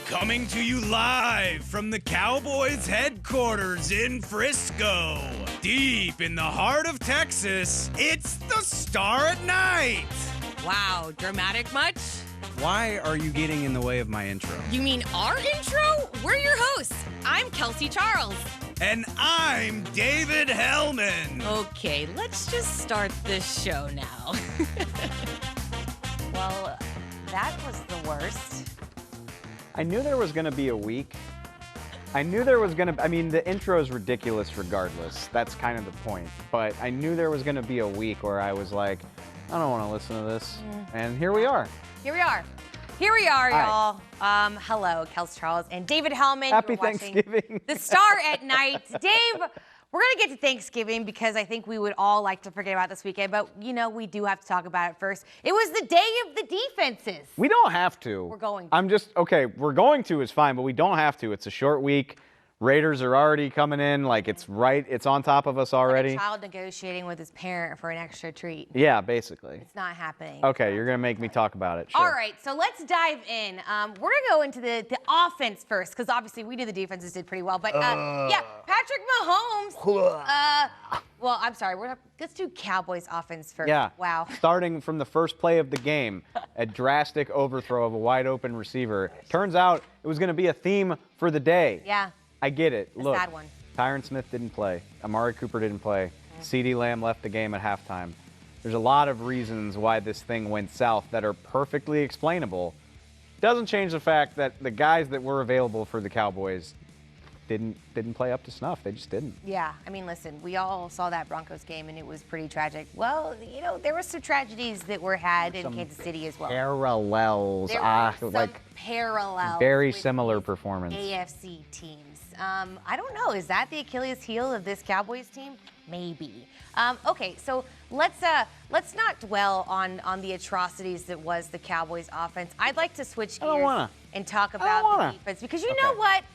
Coming to you live from the Cowboys headquarters in Frisco. Deep in the heart of Texas, it's the Star at Night. Wow, dramatic much? Why are you getting in the way of my intro? You mean our intro? We're your hosts. I'm Kelsey Charles. And I'm David Helman. Okay, let's just start this show now. Well, that was the worst. I knew there was going to be a week. I knew there was going to, the intro is ridiculous regardless. That's kind of the point. But I knew there was going to be a week where I was like, I don't want to listen to this. And here we are. Here we are, y'all. Hello, Kelsey Charles and David Helman. Happy Thanksgiving. The Star at Night. Dave, we're going to get to Thanksgiving because I think we would all like to forget about this weekend. But, you know, we do have to talk about it first. It was the day of the defenses. We don't have to. We're going to. We're going to is fine, but we don't have to. It's a short week. Raiders are already coming in, it's on top of us already. Like a child negotiating with his parent for an extra treat. Yeah, basically. It's not happening. Okay, you're going to make me talk about it. Sure. All right, so let's dive in. We're going to go into the offense first, because obviously we knew the defenses did pretty well. But, Patrick Mahomes. Well, I'm sorry. Let's do Cowboys offense first. Yeah. Wow. Starting from the first play of the game, a drastic overthrow of a wide open receiver. Turns out it was going to be a theme for the day. Yeah. I get it. Look, sad one. Tyron Smith didn't play. Amari Cooper didn't play. CeeDee Lamb left the game at halftime. There's a lot of reasons why this thing went south that are perfectly explainable. Doesn't change the fact that the guys that were available for the Cowboys didn't play up to snuff. They just didn't. Yeah, listen, we all saw that Broncos game, and it was pretty tragic. Well, there were some tragedies that were had in Kansas City as well. Parallels. There were some parallels. Very similar performance. AFC teams. I don't know. Is that the Achilles heel of this Cowboys team? Maybe. Okay, so let's not dwell on the atrocities that was the Cowboys offense. I'd like to switch gears and talk about the defense, because you know what?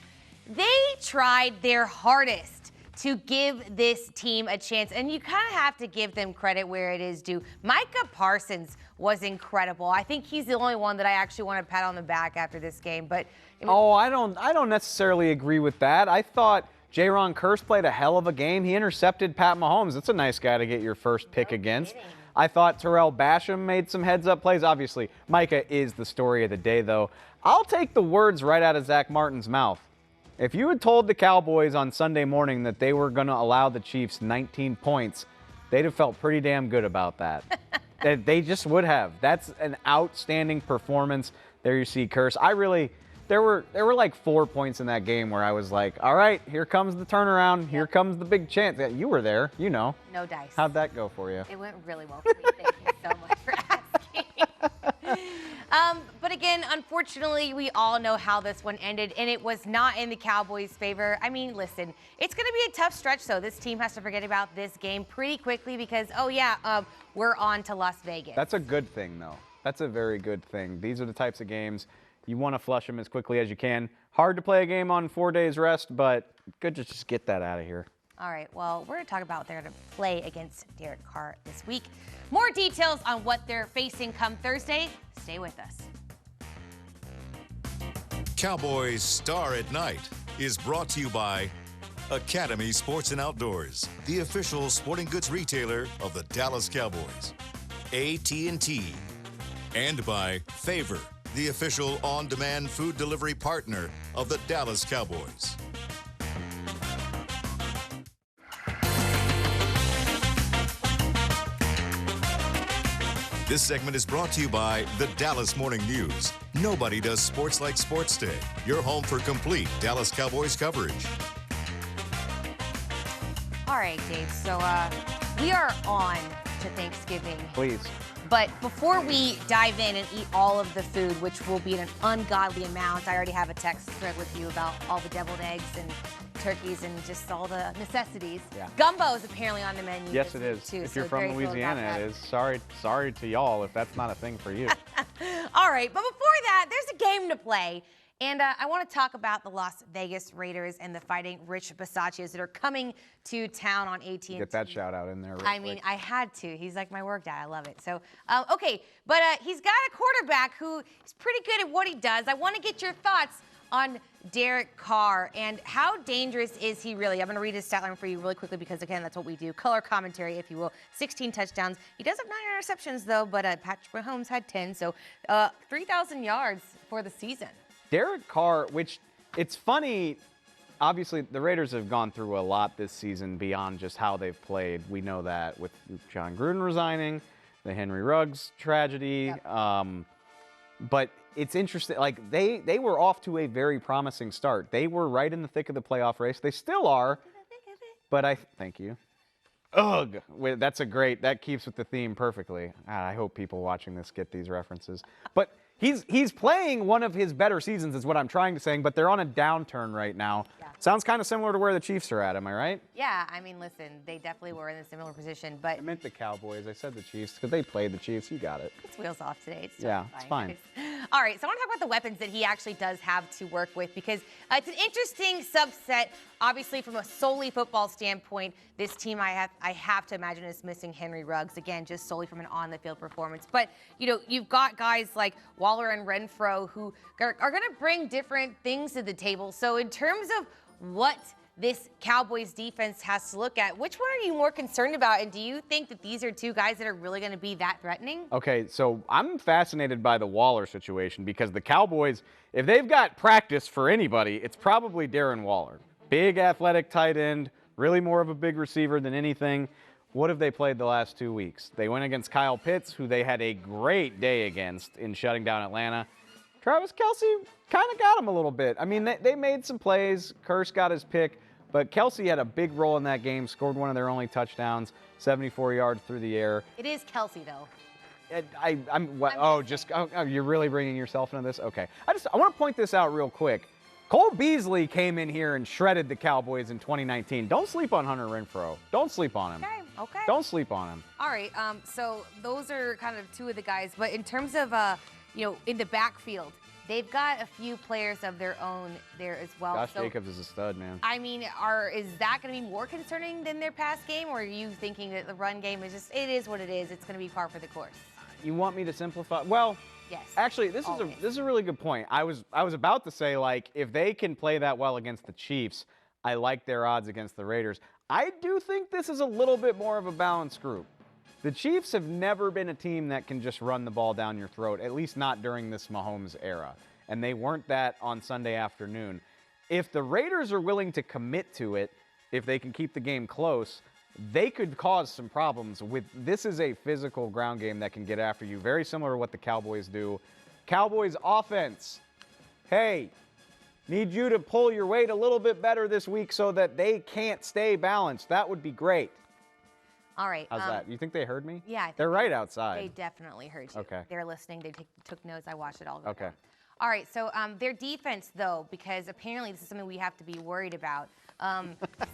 They tried their hardest to give this team a chance, and you kind of have to give them credit where it is due. Micah Parsons was incredible. I think he's the only one that I actually want to pat on the back after this game. But I don't necessarily agree with that. I thought Jaron Kearse played a hell of a game. He intercepted Pat Mahomes. That's a nice guy to get your first pick against. Kidding. I thought Terrell Basham made some heads-up plays. Obviously, Micah is the story of the day, though. I'll take the words right out of Zach Martin's mouth. If you had told the Cowboys on Sunday morning that they were going to allow the Chiefs 19 points, they'd have felt pretty damn good about that. They just would have. That's an outstanding performance. There you see Kearse. There were like 4 points in that game where I was like, all right, here comes the turnaround. Here comes the big chance. Yeah, you were there, you know. No dice. How'd that go for you? It went really well for me. Thank you so much for asking. But again, unfortunately, we all know how this one ended, and it was not in the Cowboys' favor. Listen, it's going to be a tough stretch, so this team has to forget about this game pretty quickly because, we're on to Las Vegas. That's a good thing, though. That's a very good thing. These are the types of games you want to flush them as quickly as you can. Hard to play a game on 4 days rest, but good to just get that out of here. All right, well, we're going to talk about they're going to play against Derek Carr this week. More details on what they're facing come Thursday. Stay with us. Cowboys Star at Night is brought to you by Academy Sports and Outdoors, the official sporting goods retailer of the Dallas Cowboys, AT&T, and by Favor, the official on-demand food delivery partner of the Dallas Cowboys. This segment is brought to you by the Dallas Morning News. Nobody does sports like Sports Day. Your home for complete Dallas Cowboys coverage. All right, Dave, so we are on to Thanksgiving. Please. But before we dive in and eat all of the food, which will be an ungodly amount, I already have a text thread with you about all the deviled eggs and turkeys and just all the necessities. Yeah. Gumbo is apparently on the menu. Yes, it is. Too, if so you're from very thrilled about Louisiana, that. it is. Sorry to y'all if that's not a thing for you. All right, but before that, there's a game to play. And I want to talk about the Las Vegas Raiders and the Fighting Rich Bisaccios that are coming to town on AT&T. Get that shout out in there. I mean, I had to. He's like my work dad. I love it. So, okay, but he's got a quarterback who is pretty good at what he does. I want to get your thoughts on Derek Carr, and how dangerous is he really? I'm going to read his stat line for you really quickly because, again, that's what we do. Color commentary, if you will. 16 touchdowns. He does have 9 interceptions, though, but Patrick Mahomes had 10, so 3,000 yards for the season. Derek Carr, which it's funny, obviously the Raiders have gone through a lot this season beyond just how they've played. We know that with John Gruden resigning, the Henry Ruggs tragedy. Yep. But it's interesting, like they were off to a very promising start. They were right in the thick of the playoff race. They still are. But thank you. Ugh, that keeps with the theme perfectly. I hope people watching this get these references. But he's playing one of his better seasons is what I'm trying to say, but they're on a downturn right now. Yeah. Sounds kind of similar to where the Chiefs are at, am I right? Yeah, I mean, listen, they definitely were in a similar position, but I meant the Cowboys. I said the Chiefs because they played the Chiefs. You got it. it's wheels off today. It's Yeah, it's fine. All right, so I want to talk about the weapons that he actually does have to work with because it's an interesting subset. Obviously, from a solely football standpoint, this team I have to imagine is missing Henry Ruggs again, just solely from an on-the-field performance. But you've got guys like Waller and Renfro who are going to bring different things to the table. So in terms of what this Cowboys defense has to look at, which one are you more concerned about? And do you think that these are two guys that are really going to be that threatening? Okay, so I'm fascinated by the Waller situation because the Cowboys, if they've got practice for anybody, it's probably Darren Waller. Big athletic tight end, really more of a big receiver than anything. What have they played the last 2 weeks? They went against Kyle Pitts, who they had a great day against in shutting down Atlanta. Travis Kelsey kind of got him a little bit. I mean, they made some plays. Curse got his pick, but Kelsey had a big role in that game, scored one of their only touchdowns, 74 yards through the air. It is Kelsey, though. You're really bringing yourself into this? Okay. I want to point this out real quick. Cole Beasley came in here and shredded the Cowboys in 2019. Don't sleep on Hunter Renfrow. Don't sleep on him. Okay. Don't sleep on him. All right. So those are kind of two of the guys. But in terms of, in the backfield, they've got a few players of their own there as well. Josh Jacobs is a stud, man. I mean, is that going to be more concerning than their pass game, or are you thinking that the run game is it is what it is? It's going to be par for the course. You want me to simplify? Well, yes. Actually, this is a really good point. I was about to say, like, if they can play that well against the Chiefs, I like their odds against the Raiders. I do think this is a little bit more of a balanced group. The Chiefs have never been a team that can just run the ball down your throat, at least not during this Mahomes era. And they weren't that on Sunday afternoon. If the Raiders are willing to commit to it, if they can keep the game close, they could cause some problems. This is a physical ground game that can get after you, very similar to what the Cowboys do. Cowboys offense, hey, need you to pull your weight a little bit better this week so that they can't stay balanced. That would be great. All right. How's that? You think they heard me? Yeah. They're right outside. They definitely heard you. Okay. They're listening. They took notes. I watched it all. Okay. All right. So their defense, though, because apparently this is something we have to be worried about.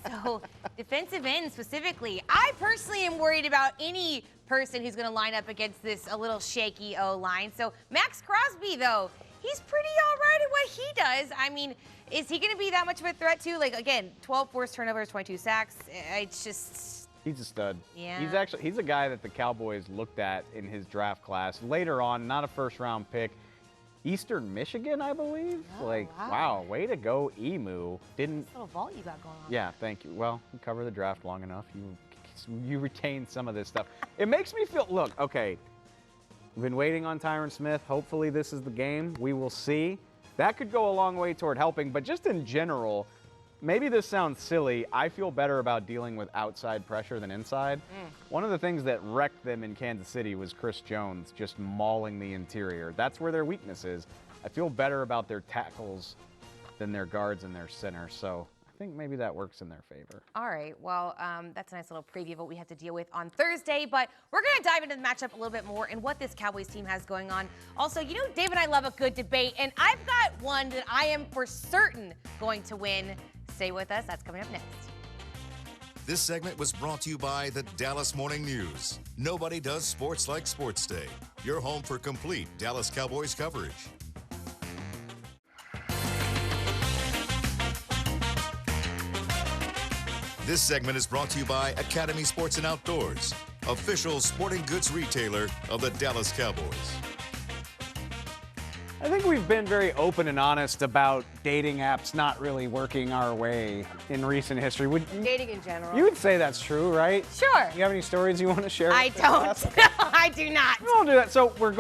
So defensive end specifically, I personally am worried about any person who's going to line up against this a little shaky O-line. So Max Crosby, though, he's pretty all right at what he does. I mean, is he going to be that much of a threat too? Like, again, 12 forced turnovers, 22 sacks. It's just... He's a stud. Yeah. He's a guy that the Cowboys looked at in his draft class. Later on, not a first-round pick. Eastern Michigan, I believe. Oh, wow, way to go, Emu. This little vault you got going on. Yeah, thank you. Well, you cover the draft long enough. You retain some of this stuff. It makes me feel, look, okay, we've been waiting on Tyron Smith. Hopefully this is the game. We will see. That could go a long way toward helping, but just in general, maybe this sounds silly. I feel better about dealing with outside pressure than inside. One of the things that wrecked them in Kansas City was Chris Jones just mauling the interior. That's where their weakness is. I feel better about their tackles than their guards and their center. So I think maybe that works in their favor. All right. Well, that's a nice little preview of what we have to deal with on Thursday. But we're going to dive into the matchup a little bit more and what this Cowboys team has going on. Also, Dave and I love a good debate, and I've got one that I am for certain going to win. Stay with us. That's coming up next. This segment was brought to you by the Dallas Morning News. Nobody does sports like Sports Day. Your home for complete Dallas Cowboys coverage. This segment is brought to you by Academy Sports and Outdoors, official sporting goods retailer of the Dallas Cowboys. I I think we've been very open and honest about dating apps not really working our way in recent history. Dating in general. You would say that's true, right? Sure. You have any stories you want to share? I don't. I do not. We won't do that. So we're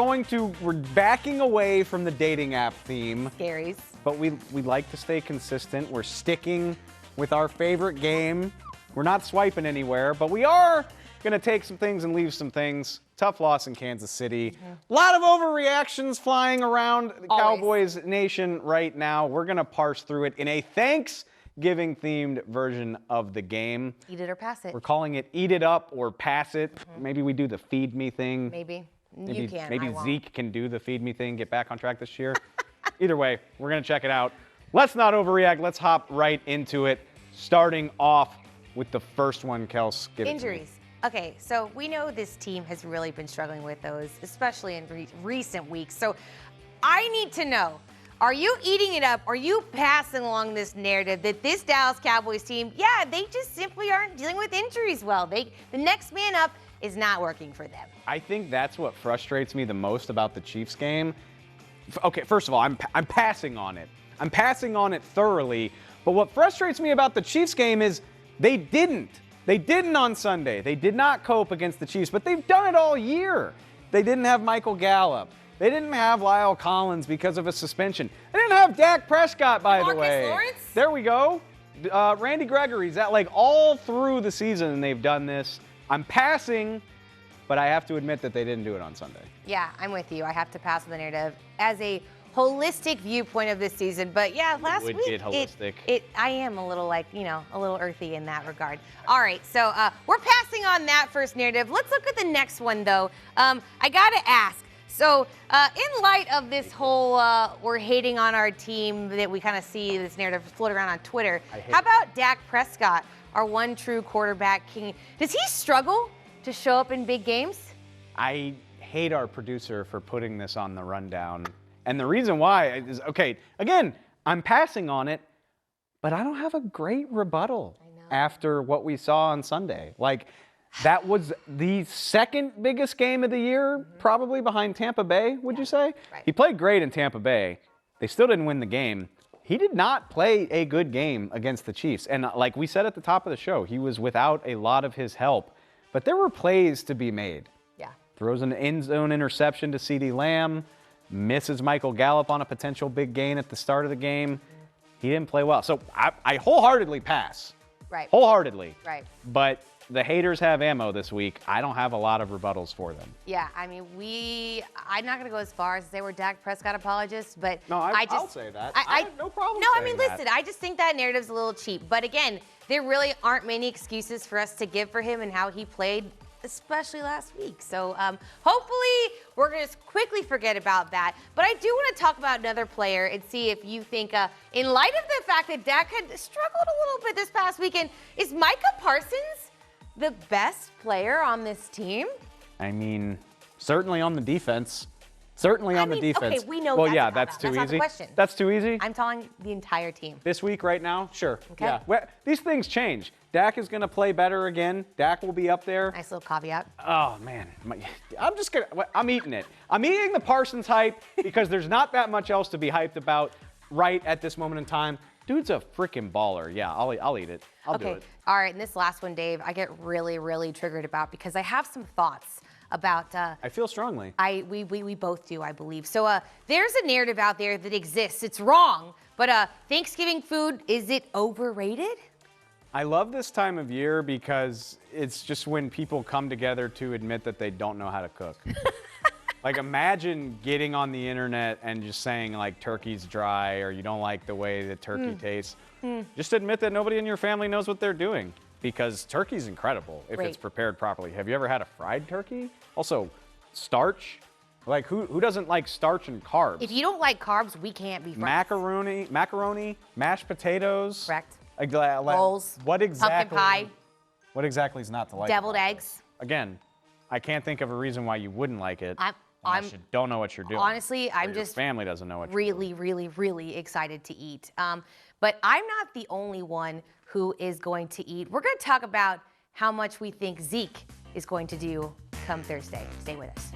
backing away from the dating app theme. Scaries. But we like to stay consistent. We're sticking with our favorite game. We're not swiping anywhere, but we are going to take some things and leave some things. Tough loss in Kansas City. A lot of overreactions flying around the Cowboys nation right now. We're going to parse through it in a Thanksgiving-themed version of the game. Eat it or pass it. We're calling it Eat It Up or Pass It. Maybe we do the Feed Me thing. Maybe. You can. Maybe I won't. Zeke can do the Feed Me thing, get back on track this year. Either way, we're going to check it out. Let's not overreact. Let's hop right into it. Starting off with the first one, Kels. Give it to me. Injuries. Okay, so we know this team has really been struggling with those, especially in recent weeks. So I need to know, are you eating it up? Are you passing along this narrative that this Dallas Cowboys team, yeah, they just simply aren't dealing with injuries well? The next man up is not working for them. I think that's what frustrates me the most about the Chiefs game. Okay, first of all, I'm passing on it. I'm passing on it thoroughly. But what frustrates me about the Chiefs game is they didn't. They didn't on Sunday. They did not cope against the Chiefs, but they've done it all year. They didn't have Michael Gallup. They didn't have Lyle Collins because of a suspension. They didn't have Dak Prescott, by the way. Marcus Lawrence? There we go. Randy Gregory's that like all through the season they've done this. I'm passing, but I have to admit that they didn't do it on Sunday. Yeah, I'm with you. I have to pass on the narrative as a holistic viewpoint of this season. But yeah, last week get holistic. I am a little a little earthy in that regard. All right, so we're passing on that first narrative. Let's look at the next one though. I gotta ask. So in light of this whole we're hating on our team that we kind of see this narrative float around on Twitter, how about Dak Prescott, our one true quarterback king? Does he struggle to show up in big games? I hate our producer for putting this on the rundown. And the reason why is, okay, again, I'm passing on it, but I don't have a great rebuttal after what we saw on Sunday. Like, that was the second biggest game of the year, probably behind Tampa Bay, would you say? Right. He played great in Tampa Bay. They still didn't win the game. He did not play a good game against the Chiefs. And like we said at the top of the show, he was without a lot of his help. But there were plays to be made. Yeah. Throws an end zone interception to CeeDee Lamb. Misses Michael Gallup on a potential big gain at the start of the game. He didn't play well. So I wholeheartedly pass. Right. Wholeheartedly. Right. But the haters have ammo this week. I don't have a lot of rebuttals for them. Yeah, I mean, I'm not going to go as far as to say we're Dak Prescott apologists, but No, I'll say that. I have no problem No, I saying mean, that. listen, I just think that narrative's a little cheap. But again, there really aren't many excuses for us to give for him and how he played, especially last week. So hopefully we're going to quickly forget about that. But I do want to talk about another player and see if you think, in light of the fact that Dak had struggled a little bit this past weekend, is Micah Parsons the best player on this team? I mean, certainly on the defense. Certainly on the defense. Okay, we know well, that's yeah, about that's that. too That's easy. not the question. That's too easy? I'm telling the entire team. This week right now? Sure. Okay. Yeah. Well, these things change. Dak is going to play better again. Dak will be up there. Nice little caveat. Oh, man. I'm eating it. I'm eating the Parsons hype because there's not that much else to be hyped about right at this moment in time. Dude's a freaking baller. Yeah, I'll eat it. I'll do it. All right, and this last one, Dave, I get really, really triggered about because I have some thoughts about. I feel strongly. We both do, I believe. So there's a narrative out there that exists. It's wrong, but Thanksgiving food, is it overrated? I love this time of year because it's just when people come together to admit that they don't know how to cook. Like, imagine getting on the internet and just saying, like, turkey's dry or you don't like the way that turkey tastes. Just admit that nobody in your family knows what they're doing because turkey's incredible if it's prepared properly. Have you ever had a fried turkey? Also, starch. Like, who doesn't like starch and carbs? If you don't like carbs, we can't be friends. Macaroni, mashed potatoes. Correct. Rolls. What exactly? Pumpkin pie. What exactly is not to like? Deviled about eggs. it? Again, I can't think of a reason why you wouldn't like it. I'm you don't know what you're doing. Honestly, I'm your just family doesn't know what really, you're doing. really, really excited to eat. But I'm not the only one who is going to eat. We're going to talk about how much we think Zeke is going to do come Thursday. Stay with us.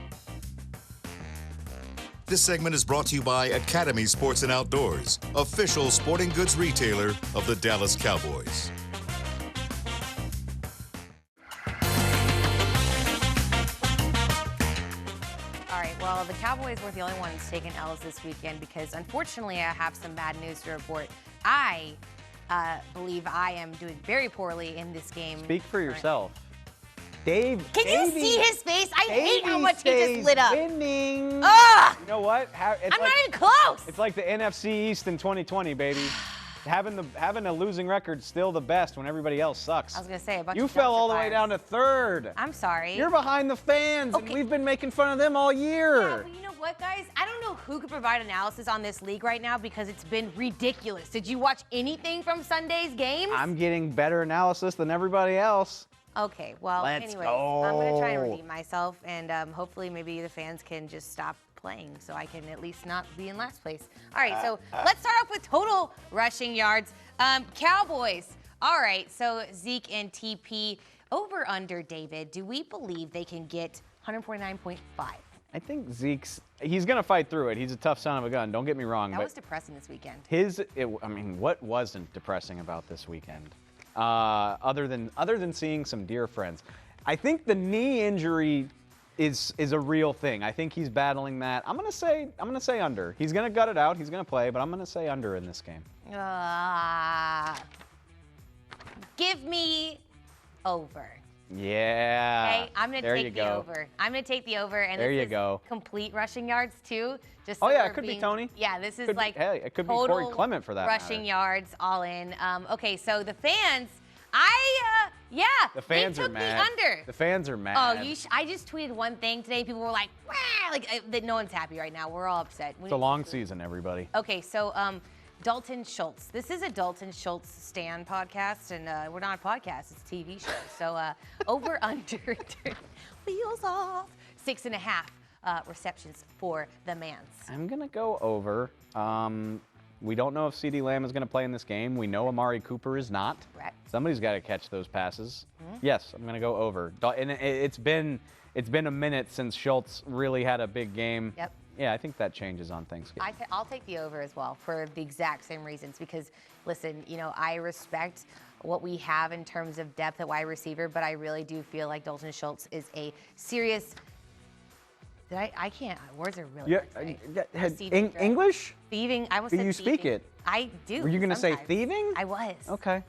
This segment is brought to you by Academy Sports and Outdoors, official sporting goods retailer of the Dallas Cowboys. All right, well, the Cowboys were the only ones taking L's this weekend because, unfortunately, I have some bad news to report. I believe I am doing very poorly in this game. Speak for yourself. Dave. Can you see his face? I hate how much he stays just lit up. Winning. Ugh! You know what? I'm not even close. It's like the NFC East in 2020, baby. Having a losing record still the best when everybody else sucks. I was gonna say a bunch You of fell all the dumpster way fires. down to third. I'm sorry. You're behind the fans, and Okay. we've been making fun of them all year. Yeah, but you know what, guys? I don't know who could provide analysis on this league right now because it's been ridiculous. Did you watch anything from Sunday's games? I'm getting better analysis than everybody else. Okay, well, Let's anyways, go. I'm going to try and redeem myself, and hopefully maybe the fans can just stop playing so I can at least not be in last place. All right, so let's start off with total rushing yards. Cowboys. All right, so Zeke and TP over under, David. Do we believe they can get 149.5? I think he's going to fight through it. He's a tough son of a gun, don't get me wrong. That but was depressing this weekend. what wasn't depressing about this weekend? Other than seeing some dear friends. I think the knee injury is a real thing. I think he's battling that. I'm gonna say under. He's gonna gut it out. He's gonna play, but I'm gonna say under in this game. Give me over. Yeah. Okay, I'm gonna take the over. I'm gonna take the over, and There this you is go. complete rushing yards too. Just Oh so yeah, we're it could be being- Tony. Yeah, this is Could be- like hey, it could be total Corey Clement for that rushing matter. yards all in. Okay, so the fans, The fans they are took mad. the under. The fans are mad. Oh, I just tweeted one thing today. People were like, "Wah!" That no one's happy right now. We're all upset. It's a long season, everybody. Okay, so Dalton Schultz. This is a Dalton Schultz Stan podcast, and we're not a podcast, it's a TV show. So over under, wheels off, 6.5 receptions for the Mans. I'm going to go over. We don't know if CeeDee Lamb is going to play in this game. We know Amari Cooper is not. Correct. Somebody's got to catch those passes. Yes, I'm going to go over. And it's been a minute since Schultz really had a big game. Yep. Yeah, I think that changes on Thanksgiving. I'll take the over as well for the exact same reasons because, listen, I respect what we have in terms of depth at wide receiver, but I really do feel like Dalton Schultz is a serious. I can't. Words are really hard to say. Receiving threat. English? Thieving. I almost Do said you speak thieving. it? I do. Were you going to say sometimes. thieving? I was. Okay.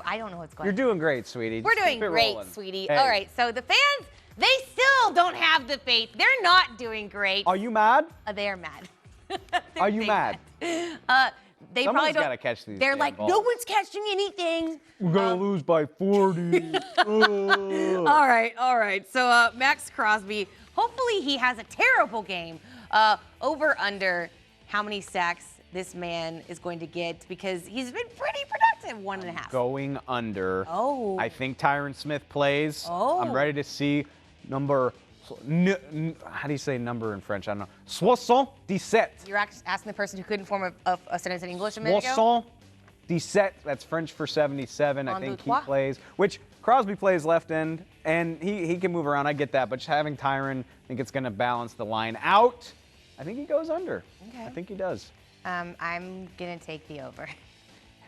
I don't know what's going You're on. doing great, sweetie. We're Just doing keep it great, rolling. sweetie. Hey. All right, so the fans, they still don't have the faith. They're not doing great. Are you mad? They're mad. Are you Big mad? They Someone's probably don't. gotta catch these They're damn like, balls. no one's catching anything. We're going to lose by 40. All right. So Max Crosby, hopefully he has a terrible game. Over under how many sacks this man is going to get because he's been pretty productive. 1.5. Going under. Oh. I think Tyron Smith plays. Oh. I'm ready to see number. How do you say number in French? I don't know. 77. You're asking the person who couldn't form a sentence in English a minute ago? 77. That's French for 77. I En think deux, he trois. plays. Which Crosby plays left end, and he can move around. I get that. But just having Tyron, I think it's going to balance the line out. I think he goes under. Okay. I think he does. I'm going to take the over.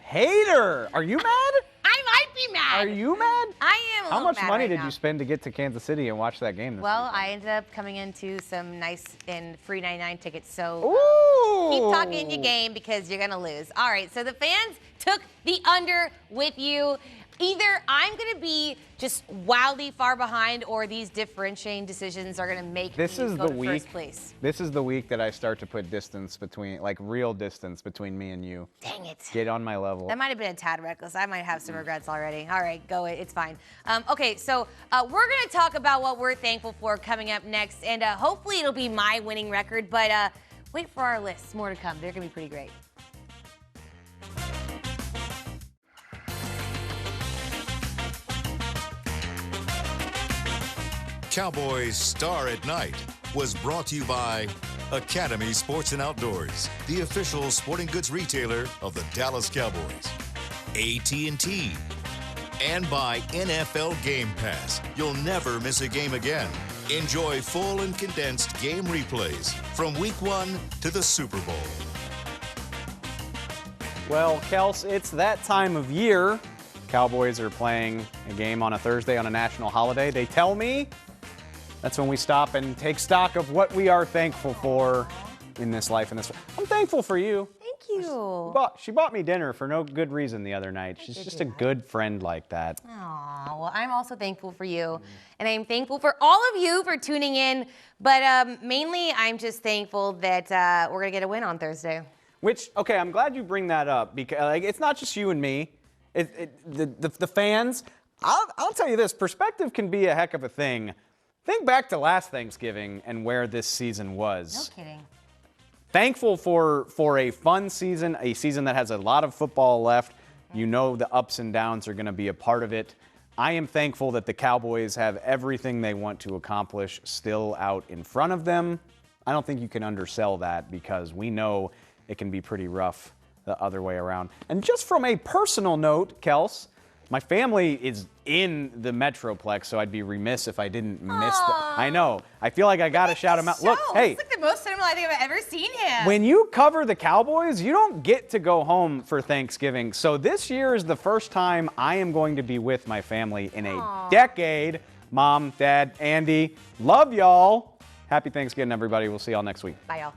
Hater! Are you mad? I might be mad. Are you mad? I am a How little much mad money right did now. you spend to get to Kansas City and watch that game this Well, weekend? I ended up coming into some nice and free 99 tickets, so Ooh! keep talking your game because you're going to lose. All right, so the fans took the under with you. Either I'm going to be just wildly far behind or these differentiating decisions are going to make This me is go the to week. first place. This is the week that I start to put distance between, like real distance between me and you. Dang it. Get on my level. That might have been a tad reckless. I might have some regrets already. All right, go it. It's fine. Okay, so we're going to talk about what we're thankful for coming up next, and hopefully it'll be my winning record, but wait for our lists. More to come. They're going to be pretty great. Cowboys Star at Night was brought to you by Academy Sports and Outdoors, the official sporting goods retailer of the Dallas Cowboys, AT&T, and by NFL Game Pass. You'll never miss a game again. Enjoy full and condensed game replays from Week 1 to the Super Bowl. Well, Kels, it's that time of year. Cowboys are playing a game on a Thursday on a national holiday. They tell me that's when we stop and take stock of what we are thankful for in this life. I'm thankful for you. Thank you. She bought me dinner for no good reason the other night. She's just a good friend like that. Aw, well, I'm also thankful for you. And I'm thankful for all of you for tuning in. But mainly, I'm just thankful that we're going to get a win on Thursday. Which, okay, I'm glad you bring that up because it's not just you and me. The fans. I'll tell you this, perspective can be a heck of a thing. Think back to last Thanksgiving and where this season was. No kidding. Thankful for a fun season, a season that has a lot of football left. You know the ups and downs are going to be a part of it. I am thankful that the Cowboys have everything they want to accomplish still out in front of them. I don't think you can undersell that because we know it can be pretty rough the other way around. And just from a personal note, Kels, my family is in the Metroplex, so I'd be remiss if I didn't miss the... I know. I feel like I got to shout him out. Look, hey. It's like the most cinema I think I've ever seen him. When you cover the Cowboys, you don't get to go home for Thanksgiving. So this year is the first time I am going to be with my family in a decade. Mom, Dad, Andy, love y'all. Happy Thanksgiving, everybody. We'll see y'all next week. Bye, y'all.